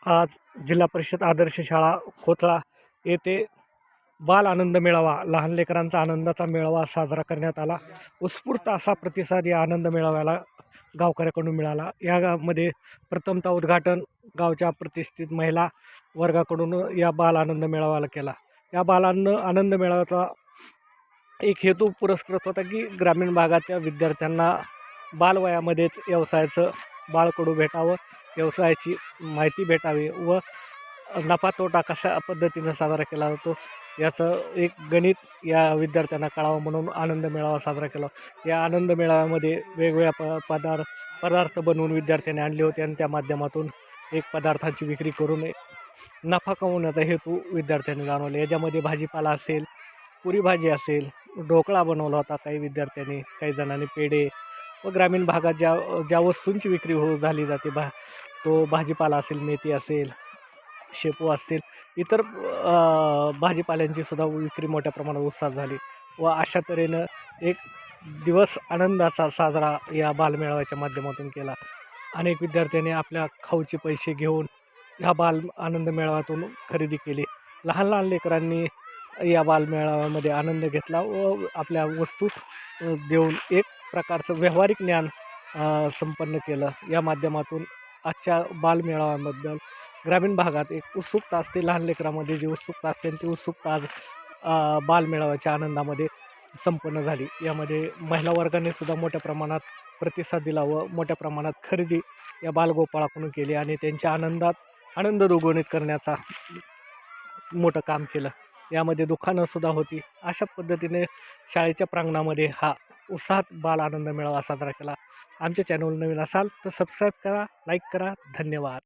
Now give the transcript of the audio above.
आज जिल्हा परिषद आदर्श शाळा खोतळा येथे बाल आनंद मेळावा, लहान लेकरांचा आनंदाचा मेळावा साजरा करण्यात आला। उत्स्फूर्त असा प्रतिसाद या आनंद मेळाव्याला गावकऱ्याकडून मिळाला। यामध्ये प्रथमतः उद्घाटन गावच्या प्रतिष्ठित महिला वर्गाकडून या बाल आनंद मेळाव्याला केला। या आनंद मेळाव्याचा एक हेतू पुरस्कृत होता की ग्रामीण भागातील विद्यार्थ्यांना बालवयामध्येच व्यवसायाचं बाळकडू भेटावं, व्यवसायाची माहिती भेटावी व नफा तोटा कशा पद्धतीनं साजरा केला जातो याचं एक गणित या विद्यार्थ्यांना कळावं म्हणून आनंद मेळावा साजरा केला। या आनंद मेळाव्यामध्ये वेगवेगळ्या पदार्थ बनवून विद्यार्थ्यांनी आणले होते आणि त्या माध्यमातून एक पदार्थांची विक्री करून नफा कमवण्याचा हेतू विद्यार्थ्यांनी जाणवला। याच्यामध्ये भाजीपाला असेल, पुरी भाजी असेल, ढोकळा बनवला होता काही विद्यार्थ्यांनी, काही जणांनी पेढे व ग्रामीण भागात ज्या वस्तूंची विक्री झाली जाते तो भाजीपाला असेल, मेथी असेल, शेपू असतील, इतर भाजीपाल्यांची सुद्धा विक्री मोठ्या प्रमाणात उत्साहात झाली व अशा तऱ्हेनं एक दिवस आनंदाचा साजरा या बालमेळाव्याच्या माध्यमातून केला। अनेक विद्यार्थ्यांनी आपल्या खाऊचे पैसे घेऊन ह्या बाल आनंद मेळाव्यातून खरेदी केली। लहान लहान लेकरांनी या बालमेळाव्यामध्ये आनंद घेतला व आपल्या वस्तू देऊन एक प्रकारचं व्यावहारिक ज्ञान संपन्न केलं। या माध्यमातून आजच्या बालमेळाव्याबद्दल ग्रामीण भागात एक उत्सुकता असते, लहान लेकरांमध्ये जी उत्सुकता असते ती उत्सुकता आज बालमेळाव्याच्या आनंदामध्ये संपन्न झाली। यामध्ये महिला वर्गाने सुद्धा मोठ्या प्रमाणात प्रतिसाद दिला व मोठ्या प्रमाणात खरेदी या बालगोपाळाकडून केली आणि त्यांच्या आनंद द्विगुणित करण्याचा मोठं काम केलं। यामध्ये दुकानंसुद्धा होती। अशा पद्धतीने शाळेच्या प्रांगणामध्ये हा उत्साहात बाल आनंद मेळावा साजरा केला। आमच्या चॅनल नवीन असाल तर सबस्क्राईब करा, लाईक करा। धन्यवाद।